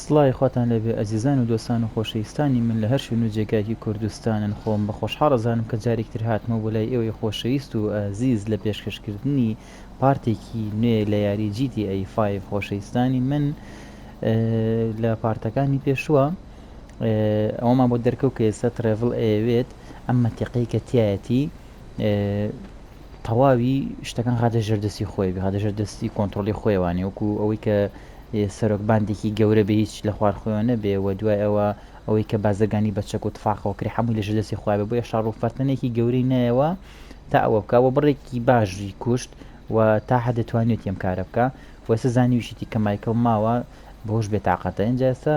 سڵای خۆتان لەبێ ئەزیزان و دۆستان و خۆشەویستانی من لە هەر شوێن و جێگایەکی کوردستانن خۆم بە خۆشحاڵەزانم کە جارێکتر هاتمە بۆ لای ئێوەی خۆشەویست و ئازیز لە پێشکەشکردنی پارتێکی نوێ لە یاری GTA 5 خۆشەویستانی من لە پارتەکانی پێشووە ئەوەمان بۆ دەرکەوت کە ئێستا ترێڤڵ ئەیەوێت ئەم مەتیقەی کە تایەتی تەواوی شتەکان هاتە ژێردەستی خۆی هاتە ژێردەستی کۆنتڕۆلی خۆیوانێ وەکو ئەوەی کە سەرۆک باندێکی گەورە بە هیچ لە خوارخۆیەوە نەبێ و دوای ئەوەی کە بازرگانی بە چەک و تفاقەوە کرێ هەمووی لە ژێردەستی خۆی بە بۆیە شاڕوفەرتنێکی گەورەی نایەوە تا ئەوە بکەوە بڕێکی باشی کوشت و تا حد دەتوانێت ئەم کارە بکە و ئێستا زانیویشتی کە مایکل ماوە بەهۆش بێتاقەتە اینجا ئێستا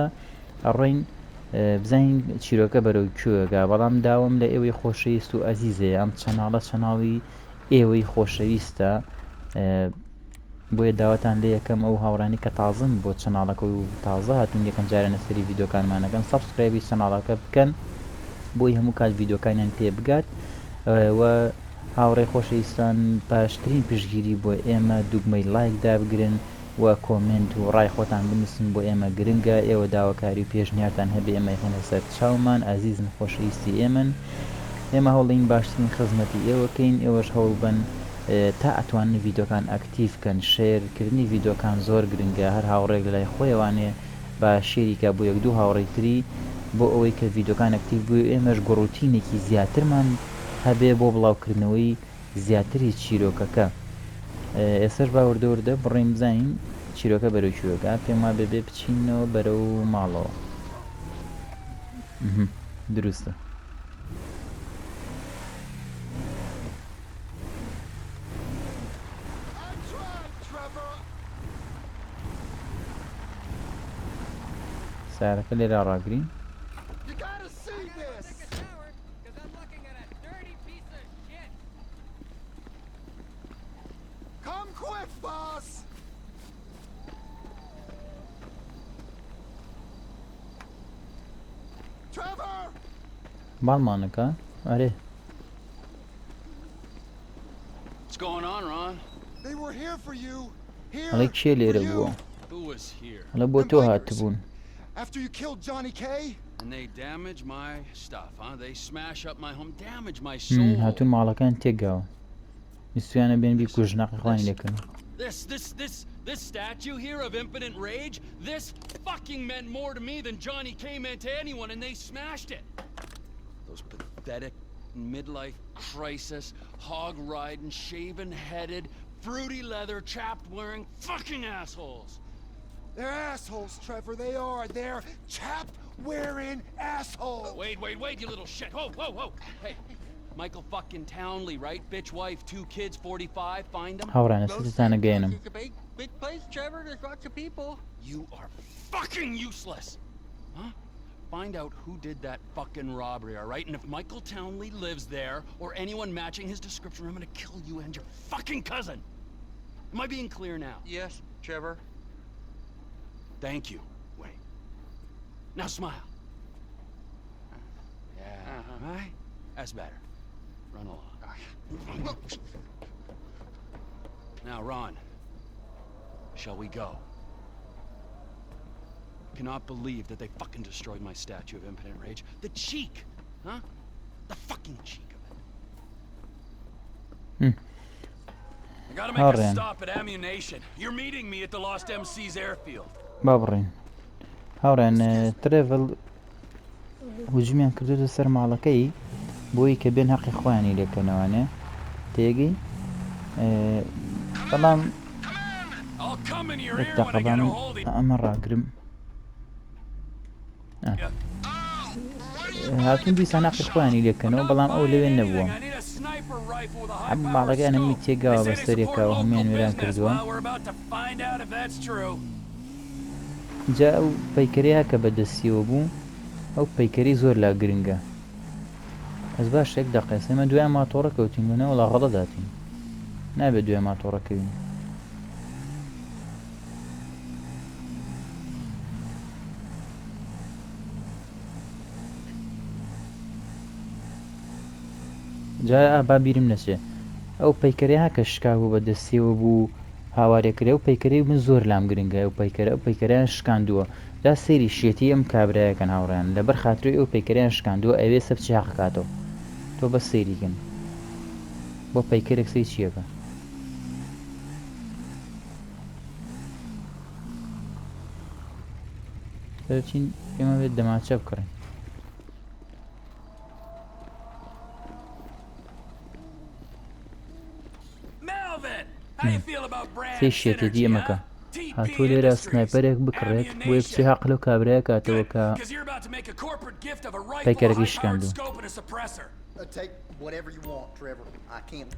ئەڕۆین بزانین چیرۆکە بەرەو کوێگا بەڵام داوام لە ئێوەی خۆشەویست و ئەزیزێ ئەم چەناڵی ئێوەی خۆشەویستە بۆیە داواتان لێ یەکەم ئەو هاوڕانی کە تازم بۆ چەناڵەکە و تازە هاتون یەکەم جارە نەسەری ڤیدۆکانمانەکەن سەبسکرایبی چەناڵەکە بکەن بۆی هەموو کات ڤیدۆکانیان پێ بگات و هاوڕێی خۆشەویستان باشترین پشتگیری بۆ ئێمە دوگمەی لایک دابگرن و کۆمنت و ڕای خۆتان بنووسن بۆ ئێمە گرنگە ئێوە داواکاری و پێشنیارتان هەبێ ئێمە هێنە سەر چاومان ئازیزن خۆشەویستی ئێمە هەوڵین باشترین خزمەتی ئێوەکەین ئێوەش هەوڵ بن تا ئەتوانن ڤیدۆکان ئەکتیڤ بکەن شێرکردنی ڤیدۆکان زۆر گرنگە هەر هاوڕێک لای خۆیوانێ بە شێریکە بۆ یەک دوو هاوڕێی تری بۆ ئەوەی کە ڤیدۆکان ئەکتیڤ بوو ئێمەش گۆڕوتینێکی زیاترمان هەبێ بۆ بڵاوکردنەوەی زیاتری چیرۆکەکە ئێسەش باوردەوردە بڕێم بزانین چیرۆکە بەرەو کوێگا پێم وا بێ بچینەوە بەرەو ماڵەوە دروستە سارەکە لێرە ڕاگرین باڵمانەکە ئەرێ هەڵی کێ لێرە بووە هەڵە بۆ تۆ هاتبوون After you killed Johnny K? And they damage my stuff, huh? They smash up my home, damage my soul. هاتون ماڵەکان تێگاوە میستویانە بێن بی کوژناقی خوانی لێکن. This statue here of impotent rage, this fucking meant more to me than Johnny K meant to anyone, and they smashed it. Those pathetic midlife crisis, hog-riding, shaven-headed, fruity leather, chapped-wearing fucking assholes. They're assholes, Trevor. They are. They're chap-wearing assholes. Wait, you little shit. Whoa. Hey, Michael fucking Townley, right? Bitch wife, 2 kids, 45. Find them. هاوڕانە سەرتانە گەێنم. It's a big place, Trevor. There's lots of people. You are fucking useless. Huh? Find out who did that fucking robbery, all right? And if Michael Townley lives there, or anyone matching his description, I'm gonna kill you and your fucking cousin. Am I being clear now? Yes, Trevor. Thank you. Wait. Now smile. Yeah, right? That's better. Run along. Now, Ron. Shall we go? Cannot believe that they fucking destroyed my statue of impotent rage. The cheek! Huh? The fucking cheek of it. I gotta make a stop at Ammunition. You're meeting me at the Lost MC's airfield. بابڕین هاوڕێن ترێڤڵ هجومیان کردوتە سەر ماڵەکەی بۆی کە بێن حەقی خۆیانی لێکەنەوانێ تێگەی بەڵام ئەمە ڕاگرم هاتون دیسان حەقی خۆیانی لێکەنەوە بەڵام ئەو لەوێ نەبووە ئەم ماڵەکەیانەمی تێگاوە بەسەرێکەوە هەمویان وێران کردووە جا ئەو پەیکەریە کە بەدەستیەوە بوو ئەو پەیکەری زۆر لا گرنگە ئەس باش شێک دەقێسێمە دوای ماتۆڕە کەوتین بنەوە لە غەڵە داتین نابێت دوای ماتۆڕەکەوین جا ئابا بیرم نەچێ ئەو پەیکەریە کە شکا بوو بەدەستیەوە بوو هاوارێکرێ و پەیکەری من زۆر لام گرنگە و پەیکەریان شکاندووە دا سەیری شێتی ئەم کابرایەکەن هاوڕێیان لەبەر خاتری ئەو پەیکەریان شکاندووە ئەوێ سەرچی حەقکاتەوە تۆ بە سەیریکن بۆ پەیکەرێک سەی چیەکە سەرچین ئێمە بێت دەماچە بکڕین سەی شێتێتی ئەمەکە هاتووە لێرە سنایپەرێک بکڕێت بۆ بچی حەق لەو کابرایە کاتەوە کە پەیکەرێکی شکاندووە Take whatever you want, Trevor. I can't.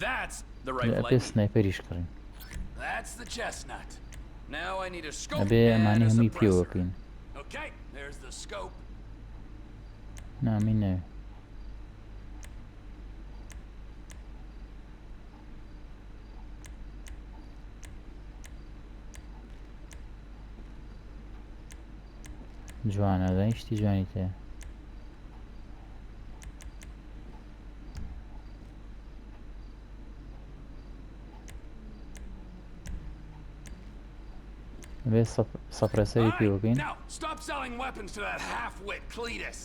That's the لە right ئەپێ lightning. سنایپەریش کڕین That's the chestnut. Now I need a scope ئەبێ and ئەمانەی a هەمووی suppressor. پێوەکەین Okay, there's the scope. نامی نەوێ جوانە زانی شتی جوانی تەیە ئەبێ سەپرەسەری All پێوەکەین right, now stop selling weapons to that half-wit Cletus.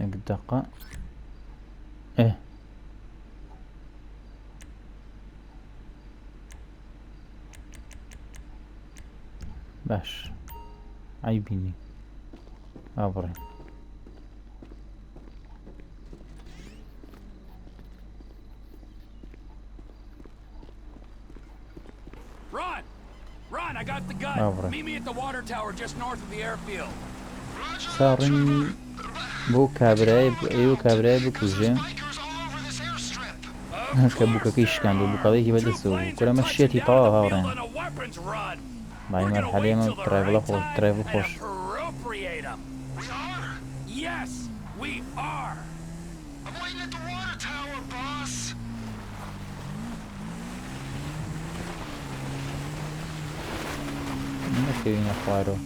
يەک دقە ئێ باش عیبینی ئابڕێ Run! Run, I got the gun. Dobra. Meet me at the water tower just north of the airfield. ساڕین بۆ کابرای ئێوە کابرای بکوژێ کە بووکەکەی شکاند و بووکەڵێکی بەدەستەوە بوو کورەمە شێتی تەواو هاوڕێن بای مەرحەلەی ئەمە ترایڤڵە خۆش ترایڤڵ خۆش Yes, we are. I'm waiting at the water tower, boss. نەکەوینە خوارەوە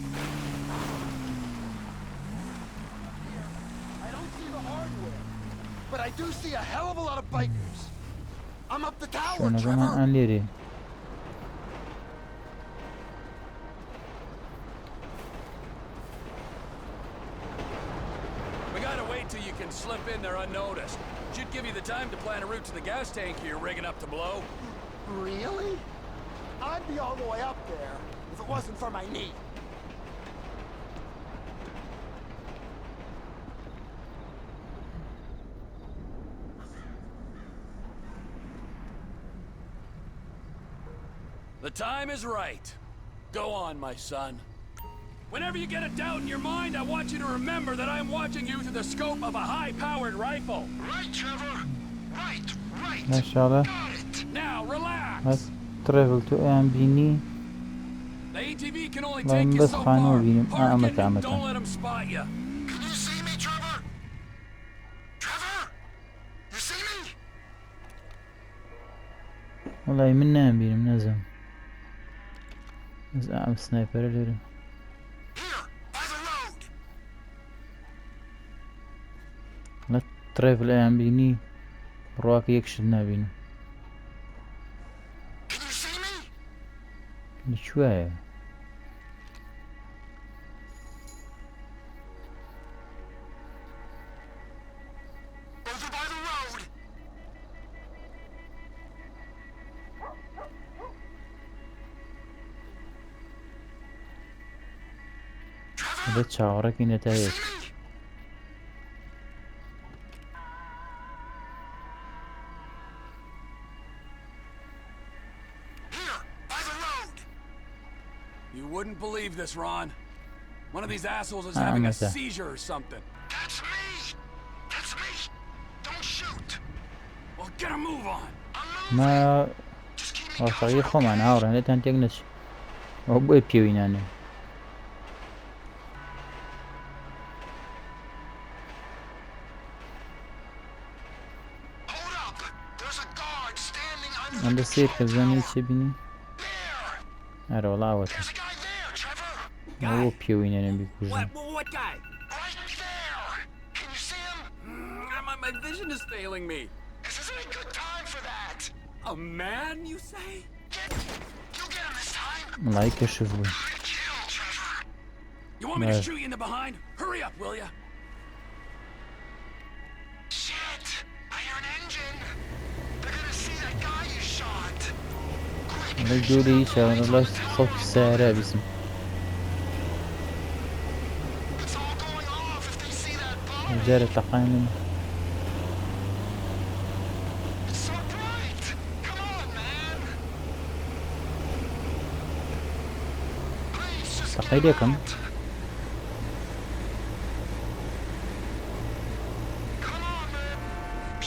I don't see the hardware, but I do see a hell of a lot of bikers. I'm up the tower, شوێنەکەمان Trevor. ئەن لێرێ We gotta wait till you can slip in there unnoticed. Should give you the time to plan a route to the gas tank you're rigging up to blow. Really? I'd be all the way up there if it wasn't for my knee. The time is right. Go on, my son. Whenever you get a doubt in your mind, I want you to remember that I'm watching you through the scope of a high-powered rifle. Right, Trevor. Right. ماشاءالله Got it. Now, relax. هەست ترێڤڵ تۆ ئەیان بینی The ATV can only Lan take you bas so خانوو far. بینیم. Park ئەمەتە it and ئەمەتە don't let them spot you. Can you see me, Trevor? Trevor? You see me? وڵی من نامبینم نەزم ئەم سنایپەرە لێرە Here, by the road. لە ترێڤڵ ئەیان بینی ڕواکە یەکشت نابینم Can you see me? لەکوایە Over by the road. دەبێت چاوەڕێکی نەتایەت See me? Here, by the road. You wouldn't believe this, Ron. One of these assholes is Ah, having a Mata. seizure or something. That's me. That's me. Don't shoot. Well, get a move on. I'm ما moving. Just keep me ڕاستەقی covered. خۆمان هاوڕێن لێتان تێک نەچ ئەو بۆی پێوینانێ Hold up. There's a guard standing under ئەندە the سیر کە control زانانی tower. چێ بینی There. هەرە وڵا ئەوەتە There's a guy there, Trevor. ئەوە پێوینێنە بیکوژن What guy? Right there. Can you see him? My vision is failing me. This isn't a good time for that. A man, you say? You get him this time. مڵای کەشف بووی Kill Trevor. You want me to No. shoot you in the behind? Hurry up, will ya? Shit! I hear an engine. They're gonna see that guy you shot. Quick! لە دووری چاوەڕە خۆت سارە بیسم It's all going off if they see that bomb. جارە تەقانم It's so bright. Come on, man. Please just تەقەی لێکم come on, man.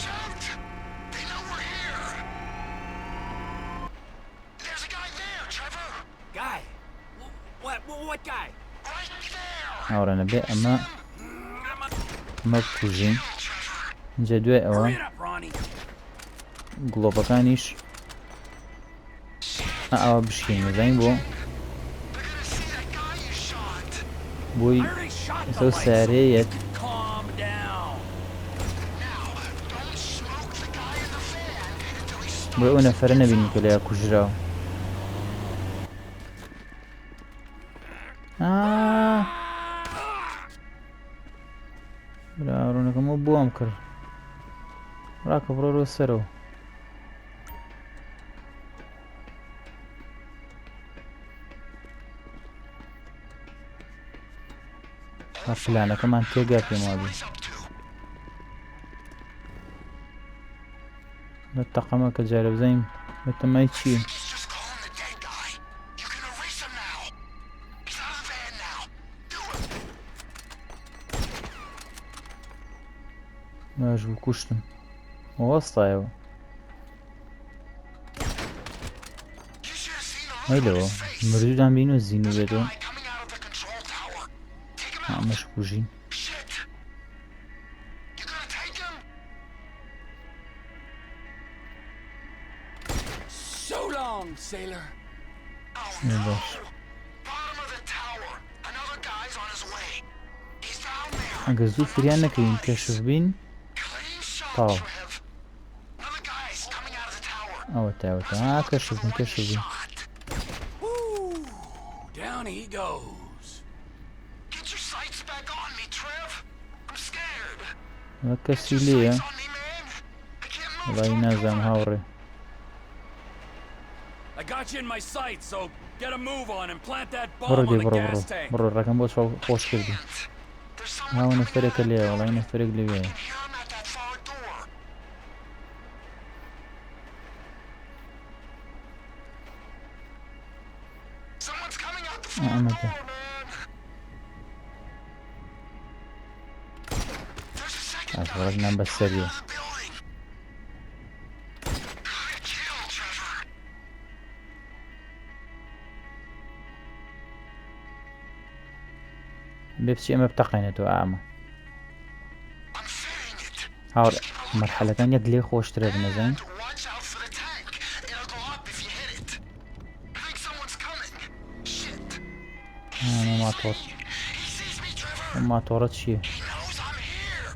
Shout! They know we're here. There's a guy there, Trevor. Guy? What guy? Right there. ئاوڕێنە بێ ئەمە ئەمە بکوژین Trevor. اینجا دوێ ئەوە Hurry it up, Ronnie. گڵۆپەکانیش ئەوە بشکێنە زین بۆ They're gonna see that guy you shot. بۆی I already shot the ئەسە lights. سارەیەت Calm down. Now, don't smoke the guy in the van until he stops. بۆی ئەو نەفەرە نەبینی کە لەیە کوژراوە ڕوونەکەمە بۆم کرد ڕاکە بڕۆ سەرەوە پلانەکەمان تێگا پێم وابی لە تەقەمە کە جارە بزەین بە تەمای چی He's just calling the dead guy. You can erase him now. He's out of the van now. Do it. باش بوو کوشتم وەستایەوە You should have seen the look on هەیلەوە his face. مردودان بین و زین و بێتەوە Guy coming out of the control tower. Take him out. ئەمەش کوژین Shit. You gonna take him? So long, sailor. Oh no. Bottom of the tower. Another guy's on his way. He's down there. ئەگە زوو فریان نەکەین کەشف بین Clean shot, Oh. Trev. Another guy's coming out of the tower. ئەوە تاوەتە کەشف بین کەشف بین Shot. Woo! Down he goes. Get your sights back on me, Trev. I'm scared. وە کەسی Your لێیە sights on me, man. I can't move. وڵی نازام هاوڕێ I got you in my sights, so get a move on and plant that بڕۆ bomb دێ on the بڕۆ gas بڕۆ tank. بڕۆ ڕەکەم بۆ خۆش کردی There's someone هاوە coming نەفەرێکە out. لێە وڵی نەفەرێک لەوێ I can hear him at that far door. Someone's coming out the far I'm door, okay. man. There's a second باش guy ڕەگنان بە سەریە out of the building. Kill Trevor. بێ بچی ئەمە بتەقێنێتەوە ئامە I'm fitting it. هاوڕ مەرحەلەکان یەک لێ خۆشترە بنەزان Watch out for the tank. It'll go up if you hit it. I think someone's coming. Shit. ئەمە ماتۆر He sees me, Trevor. ئەم ماتۆڕە چییە He knows I'm here.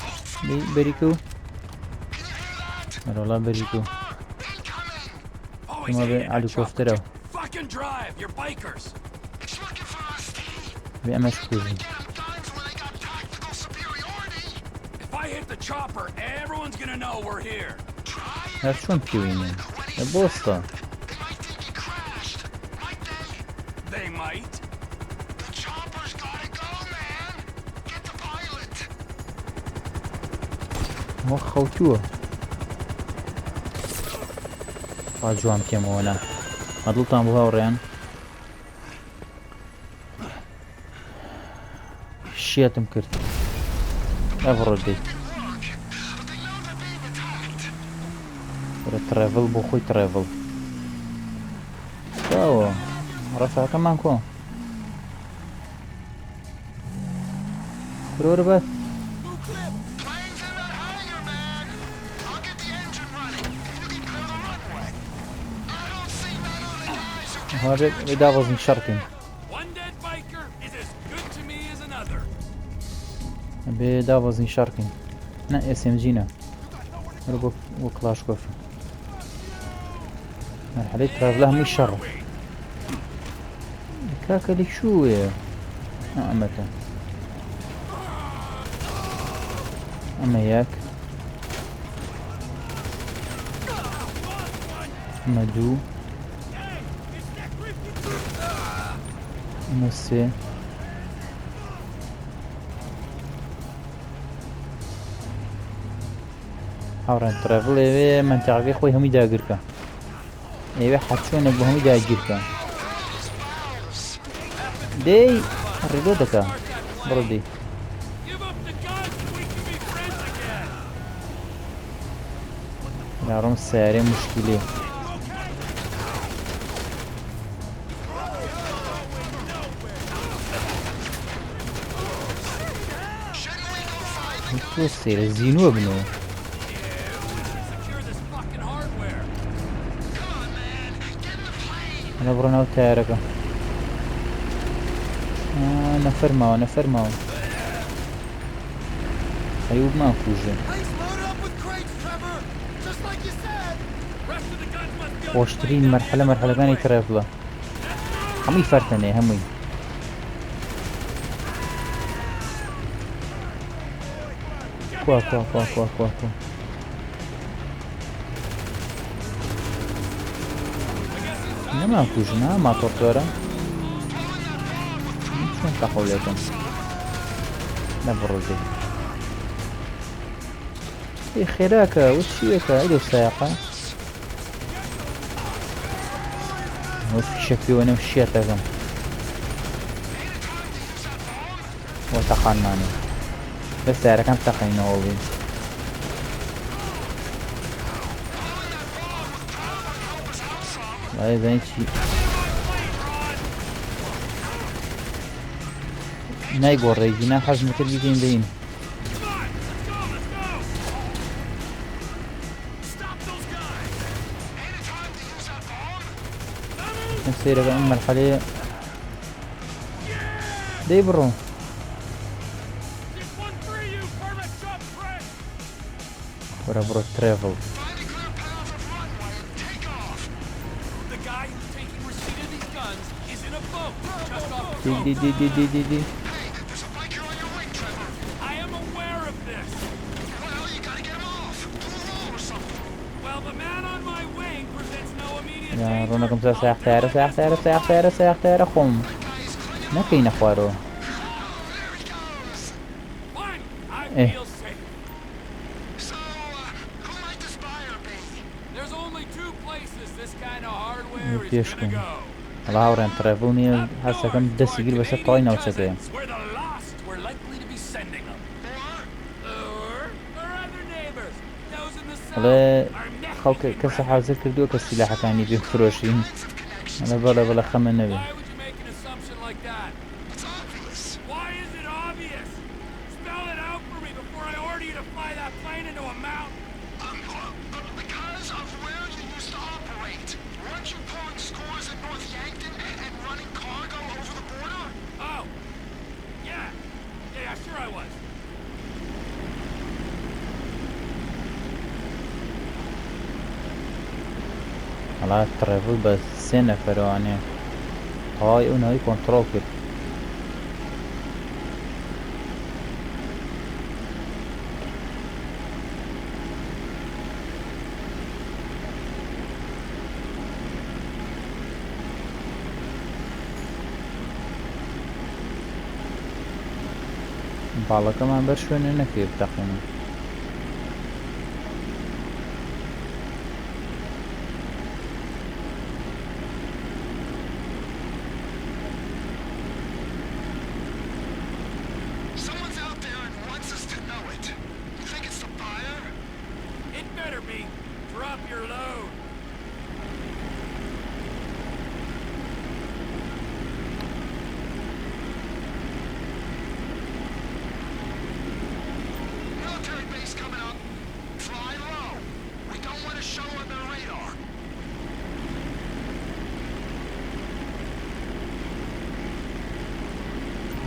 Both from بەریکە و Can you hear that? هەرۆڵا بەریکە و Incoming. Always Come on, hated that helicopter. truck. Fucking drive, you're bikers. It's looking for us, T. بێ ئەمەش کوژین Get them guns when they got tactical superiority. If I hit the chopper, everyone's gonna know we're here. Try it. هەر چۆن پێوینێ لە بۆستە They might think you crashed. Might they? They might. The chopper's gotta go, man. Get the pilot. وە خەوتووە وا جوان پێمەوەنا مەدڵتان بۆ هاوڕێیان شێتم کرد ئەڤڕۆ دێت وەرە ترێڤڵ بۆ خۆی ترێڤڵ چاوە ڕەفاکەمان کۆ برۆرە بەت Plane's in that hangar, man. I'll get the engine running. You can clear the runway. هذا دابز شركن One dead biker is as good to me as another. بدابز شركن نا اس ام جينا ربو وكلاش كوف مرحلة ترافله مش شر كاكلي شو يا أمتا أما ياك مدو نسي حاوران ترافل ايوه منطقة خوي همي داقركا ايوه حدسونا بهمي داقركا دي الريلودكا برودي Give up the guns and we can be friends again. يا رم السيارة مشكلة توصل الزينو ابنه Secure this fucking hardware. انا برنا وتاركه نفرماو ايوب ما فوجه Place loaded up with crates, Trevor! Just like you said! Rest of the guns must be on واشترين مرحلة كان يترافلا همي فرتني همي كوا ما فوجنا ما طرطورة شون تقولكم نبرزي اي خيراك وشيك الو ساقة وفي شكلي وانا مشيت اذن وتقناني بس سعرك كم تقينا والله لا يبين شي نايقور ريجينا حجم تلقيتين بين نسير بقى مرحلة دي برو This one for you, permit shop fresh. ورا برو ترافل The guy who's taking receipt of these guns is in a boat just off the دي coast. دي There's a biker on your wing, Trevor! I am aware of this. Well, you gotta get him off! Do a roll or something! Well, the man on my wing presents no immediate يا danger. رونا كم ساعة تارة خم نكين اخوارو Fine, I Eh. feel safe. So, who might this buyer be? There's only two places this kind of hardware is يشكن. gonna go. الله ورين ترافلني هسه كم دس يقول بس طاينا وسكين Where the lost were likely to be sending them. Or other neighbors. Those in the south والله are خلق كسر حاضر كردو كسلاح كاني بفروشين انا بلا خمن نبي Why would you make an assumption like that? It's obvious! Why is it obvious? Spell it out for me before I order you to fly that plane into a mountain. Because of where you used to operate. Weren't you pulling scores at North Yankton and running cargo over the border? Oh. Yeah, sure I was. على الترافل بس سنة فراني هاي هاي كنترول كده بالا كمان برشون انك يبتقينا Someone's out there and wants us to know it. You think it's the buyer? It better be. Drop your load. Military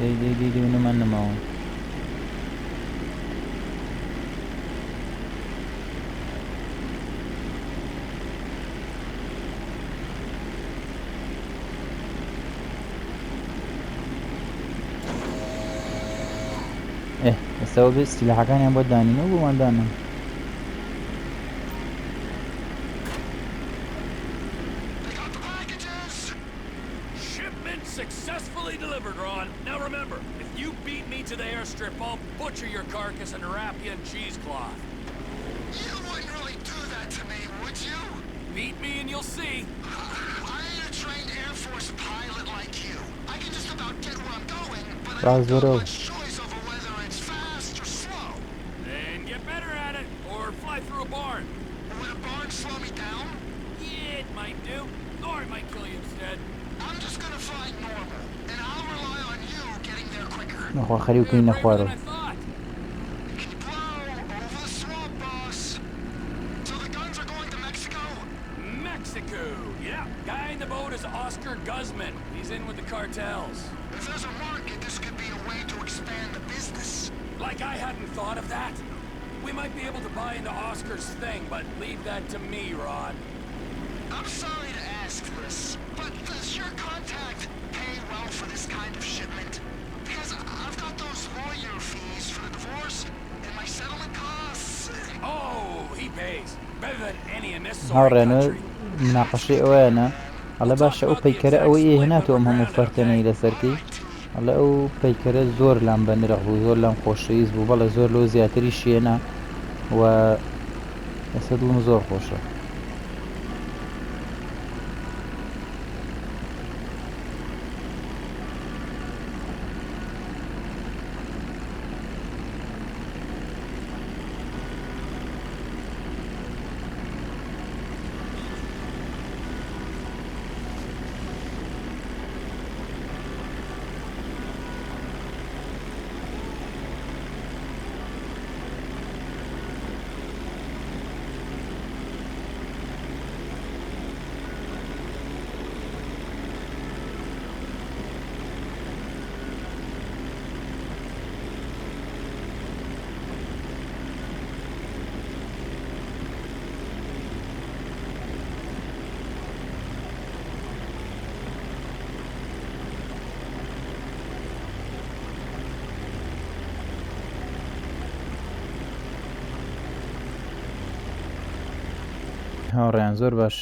دي ونمان نماون ئێستا بێ سلاحەکانیان بۆ دانینەوە بۆمان دانن They got the packages! Shipment successfully delivered, Ron. Now remember, if you beat me to the airstrip, I'll butcher your carcass and wrap you in cheesecloth. You wouldn't really do that to me, would you? Beat me and you'll see. I ain't a trained Air Force pilot like you. I can just about get where I'm going, but I Raz don't Zoro. got much choice over whether it's fast or slow. Then get better at it, or fly through a barn. Would a barn slow me down? Yeah, it might do. Or it might kill you instead. I'm just gonna fly normal, and I'll rely on you getting there quicker. نەخوا خەریوکەی You're braver نەخوارەوە than I thought. Keep low, over the swamp, boss. So the guns are going to Mexico? Mexico. Yeah, guy in the boat is Oscar Guzman. He's in with the cartels. If there's a market, this could be a way to expand the business. Like I hadn't thought of that. We might be able to buy into Oscar's thing, but leave that to me, Ron. I'm sorry to ask this, but does your contact pay well for this kind of shipment? Because I've got those lawyer fees for the divorce and my settlement costs. Oh, he pays. Better than any in this sort of هاوڕێنە country. مناقەشەی ئەوەیانە ئەڵە باشە ئەو پەیکەرە ئەوەی هێناتەوە ئەم هەموو فەرتەنەی لەسەرکەی ئەڵە ئەو پەیکەرە زۆر لام بە نرخ بوو زۆر لام خۆشەویست بوو بەڵێ زۆر لەو زیاتری شێنە و ئێستا دڵم زۆر خۆشە هاوڕێیان زۆر باش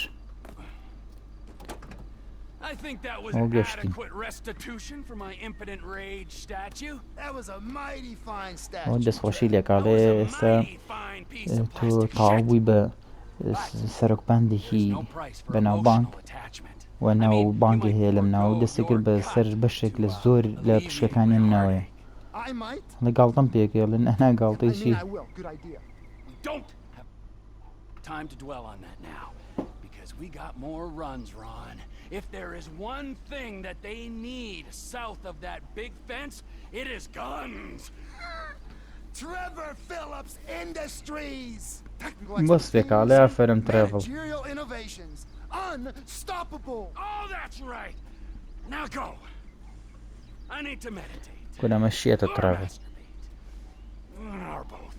I think that was Oh, goshty. adequate restitution for my impotent rage statue. That was a mighty fine ئەو statue. دەستخۆشی That لێکاڵێ was a ئێستا mighty fine piece of تۆ plastic تاڵ shit. بووی بە There's سەرۆکبانێکی no price for بەناو بانک emotional attachment. و I ناو mean, بانگی you هەیە might لەم ناو forego دەستێکرد بە your سەر cut بەشێک لە to, زۆر لە alleviate پشکەکانی my مناوەیە I might. لە گاڵتەم پێکێڵن ئەنا گاڵتەی I چی mean, I will. Good idea. We don't have time to dwell on that now, because we got more runs, Ron. If there is one thing that they need south of that big fence, it is guns. Trevor Phillips Industries. Technical وەسفێکاڵێ ئافەرم ترێڤڵ managerial innovations. Unstoppable. Oh, that's right. Now go. I need to meditate. کورەمە شیەتە Or ترێڤڵ masturbate. Or both.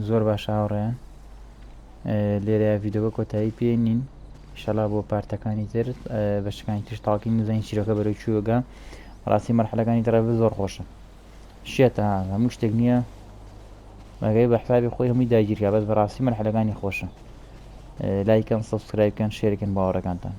زۆر باش هاوڕێیان لێرە ڤیددیۆکە کۆتایی پێێنین شەڵا بۆ پارتەکانی تر بەشەکانی تر تاڵکی نزانین چیرۆکە بەرەو چووەگە ڕاستی مەرحەلەکانی تەڕەڤ زۆر خۆشە شێتە هەموو شتێک نییە بەگەی بە حسابی خۆی هەمووی داگیرکە بەس بەڕاستی مەرحەلەکانی خۆشە لایکەن سەبسکرایبکەن شێرکەن باوەڕەکانتان